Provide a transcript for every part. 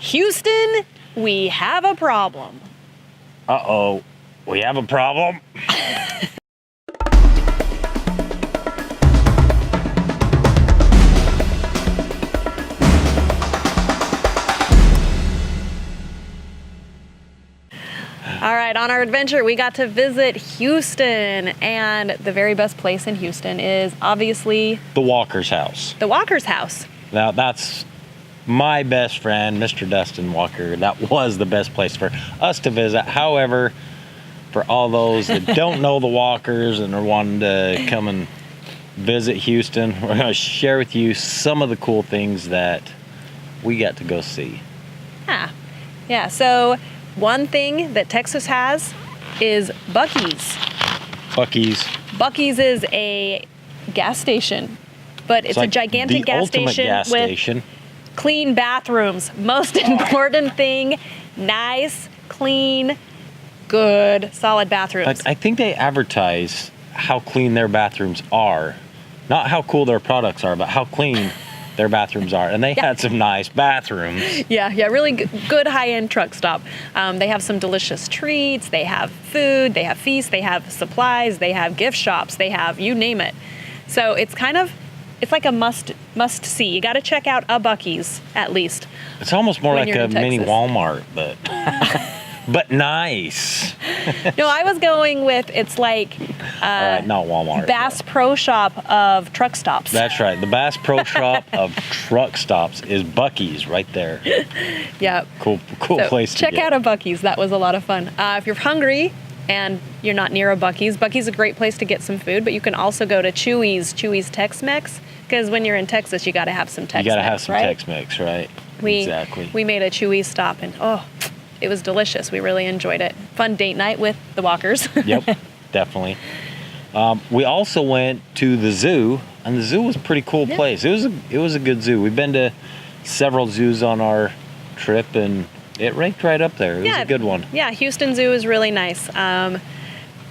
Houston, we have a problem. Uh-oh, we have a problem? All right, on our adventure, we got to visit Houston, and the very best place in Houston is obviously The Walker's house. the Walker's house. Now, that's my best friend, Mr. Dustin Walker. That was the best place for us to visit. However, for all those that don't know the Walkers and are wanting to come and visit Houston, we're going to share with you some of the cool things that we got to go see. Yeah, so one thing that Texas has is Buc-ee's. Buc-ee's. Buc-ee's is a gas station, but it's a like gigantic the gas ultimate station gas with station. clean bathrooms. Most important thing, nice, clean, good, solid bathrooms. I think they advertise how clean their bathrooms are. Not how cool their products are, but how clean their bathrooms are. And they had some nice bathrooms. Yeah, really good high-end truck stop. They have some delicious treats. They have food. They have feasts. They have supplies. They have gift shops. They have you name it. So it's like a must see. You got to check out a Buc-ee's at least. It's almost more when like you're a in mini Texas. Walmart, but but nice. No, I was going with it's like All right, not Walmart. Bass Pro Shop of truck stops. That's right. The Bass Pro Shop of truck stops is Buc-ee's right there. Yeah. Cool So place to check get. out a Buc-ee's. That was a lot of fun. If you're hungry and you're not near a Buc-ee's, Buc-ee's is a great place to get some food, but you can also go to Chuy's Tex-Mex, because when you're in Texas, you got to have some Tex-Mex, You got to have some right? Tex-Mex, right? Exactly. We made a Chuy's stop, and it was delicious. We really enjoyed it. Fun date night with the Walkers. Yep, definitely. We also went to the zoo, and the zoo was a pretty cool place. It was a good zoo. We've been to several zoos on our trip, and it ranked right up there. It was a good one. Yeah, Houston Zoo is really nice.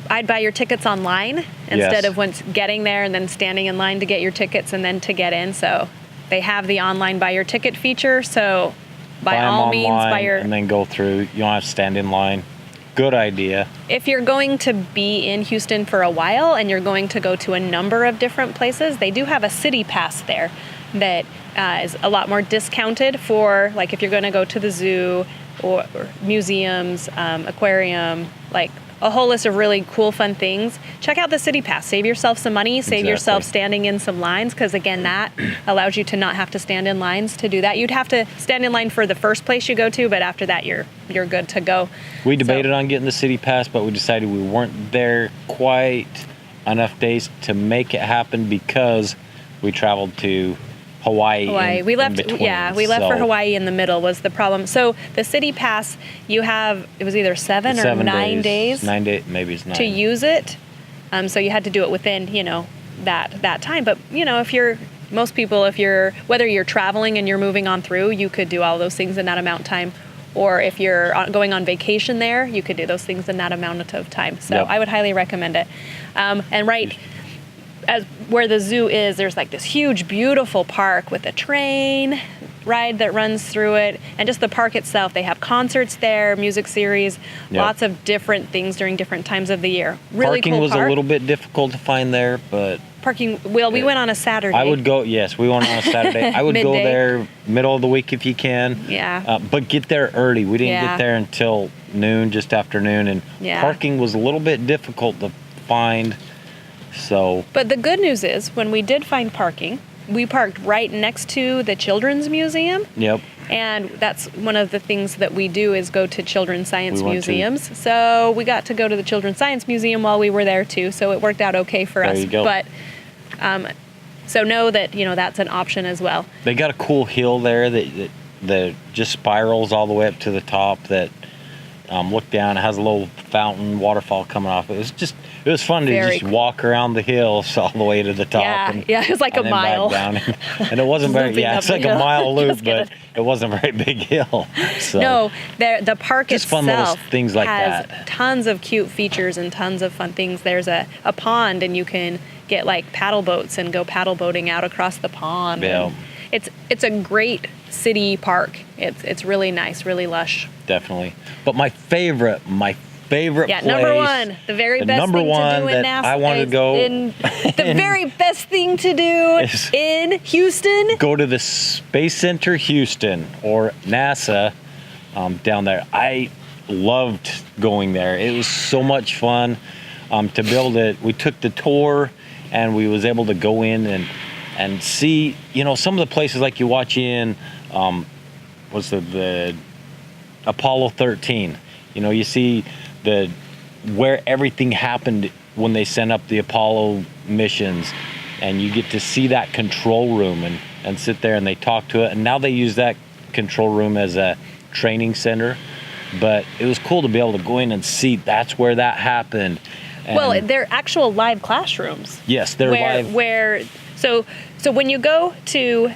I'd buy your tickets online instead of once getting there and then standing in line to get your tickets and then to get in. So they have the online buy your ticket feature. So by all means, buy your... and then go through. You don't have to stand in line. Good idea. If you're going to be in Houston for a while and you're going to go to a number of different places, they do have a city pass there that is a lot more discounted for, like, if you're going to go to the zoo or museums, aquarium, like a whole list of really cool, fun things. Check out the city pass. Save yourself some money. Save yourself standing in some lines, because again, that allows you to not have to stand in lines to do that. You'd have to stand in line for the first place you go to, but after that, you're good to go. We debated on getting the city pass, but we decided we weren't there quite enough days to make it happen because we traveled to Hawaii. We left. In between, We left for so Hawaii in the middle was the problem. So the city pass, it was either 7 or 9 days. 9 days, maybe it's 9. To use it. So you had to do it within, that time. But, whether you're traveling and you're moving on through, you could do all those things in that amount of time. Or if you're going on vacation there, you could do those things in that amount of time. So I would highly recommend it. And right as where the zoo is, there's like this huge, beautiful park with a train ride that runs through it. And just the park itself, they have concerts there, music series, lots of different things during different times of the year. Really Parking cool was park. a little bit difficult to find there, but... Parking, we went on a Saturday. I would go, yes, we went on a Saturday. I would go Midday. there middle of the week if you can. Yeah. But get there early. We didn't get there until noon, just after noon, and parking was a little bit difficult to find, so... But the good news is, when we did find parking, we parked right next to the Children's Museum. Yep. And that's one of the things that we do is go to children's science We went museums. So we got to go to the Children's Science Museum while we were there too. So it worked out okay for us. There you go. But so know that, that's an option as well. They got a cool hill there that just spirals all the way up to the top that look down. It has a little fountain, waterfall coming off. It was fun to Very just cool. walk around the hills all the way to the top. Yeah, it was like a and then back mile. down. And it wasn't very, Looping up it's the like a hill. mile loop, Just but kidding. it wasn't a very big hill. So. No, the park Just itself fun little things like has that. tons of cute features and tons of fun things. There's a pond, and you can get like paddle boats and go paddle boating out across the pond. Yeah. And it's a great city park. It's really nice, really lush. Definitely. But my favorite Yeah, place, number one, the very best number thing to one do in that NASA. I wanted to go The very best thing to do is- in Houston. go to the Space Center Houston, or NASA, down there. I loved going there. It was so much fun to build it. We took the tour, and we was able to go in and see, some of the places like you watch in, was the Apollo 13. You see where everything happened when they sent up the Apollo missions, and you get to see that control room and sit there, and they talk to it. And now they use that control room as a training center, but it was cool to be able to go in and see that's where that happened. And Well, they're actual live classrooms. yes, they're live. So when you go to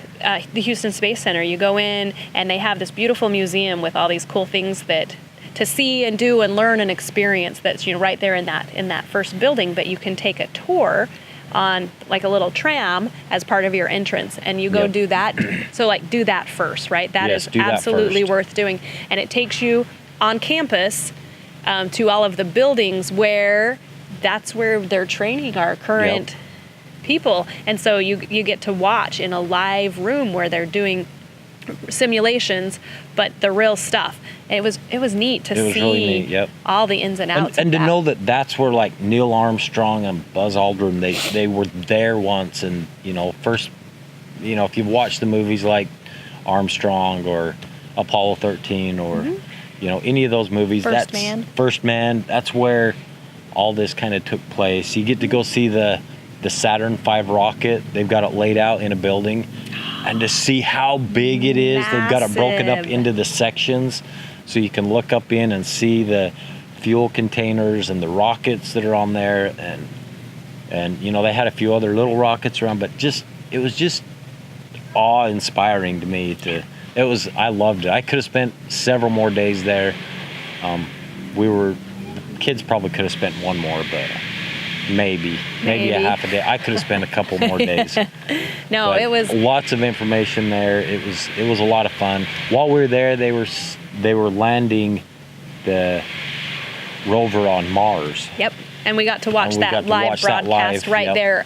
the Houston Space Center, you go in and they have this beautiful museum with all these cool things that to see and do and learn and experience. That's right there in that first building. But you can take a tour on like a little tram as part of your entrance, and you go Yep. do that. So do that first, right? That Yes, is do that absolutely first. worth doing, and it takes you on campus to all of the buildings where that's where they're training our current people. And so you get to watch in a live room where they're doing simulations, but the real stuff. And it was neat to It was see really neat, yep. all the ins and outs. And to of that. know that that's where like Neil Armstrong and Buzz Aldrin, they were there once. And first, if you've watched the movies like Armstrong or Apollo 13 or any of those movies, First Man, that's where all this kind of took place. You get to go see the Saturn V rocket. They've got it laid out in a building, and to see how big it is, they've got it broken up Massive. into the sections, so you can look up in and see the fuel containers and the rockets that are on there, and they had a few other little rockets around, but it was just awe-inspiring to me. I loved it. I could have spent several more days there. Kids probably could have spent one more, but maybe a half a day. I could have spent a couple more days. No, But it was lots of information there. It was a lot of fun. While we were there, they were landing the rover on Mars. Yep. And we got to watch And we that got to live watch that broadcast live, right yep. there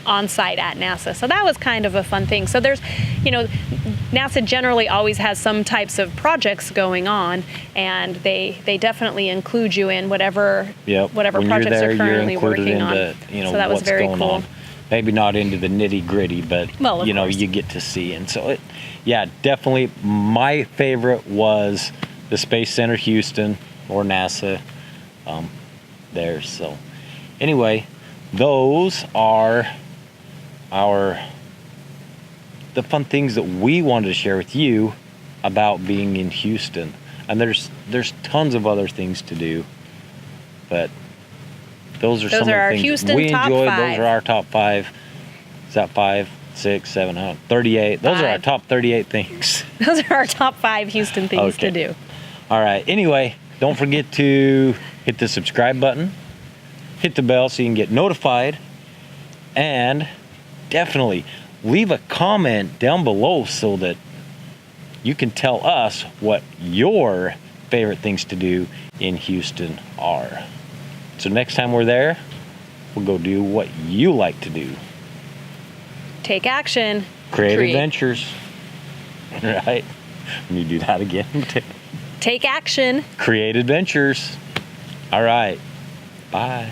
on site at NASA. So that was kind of a fun thing. So there's, NASA generally always has some types of projects going on, and they definitely include you in whatever Yep. whatever When projects you're there, they're currently you're included working on. into, So that was what's very going cool. on. Maybe not into the nitty gritty, but Well, of course. you get to see. And so definitely my favorite was the Space Center Houston, or NASA, there. So anyway, those are the fun things that we wanted to share with you about being in Houston. And there's tons of other things to do, but those are some are of our the things Houston we top enjoyed. 5. Those are our top 5. Is that 5, 6, 7, 38? Those are our 5. top 38 things. Those are our top 5 Houston things to Okay. do. All right. Anyway, don't forget to hit the subscribe button, hit the bell so you can get notified, and definitely leave a comment down below so that you can tell us what your favorite things to do in Houston are. So next time we're there, we'll go do what you like to do. Take action. Create adventures. Right? Let me do that again. Take action. Create adventures. All right. Bye.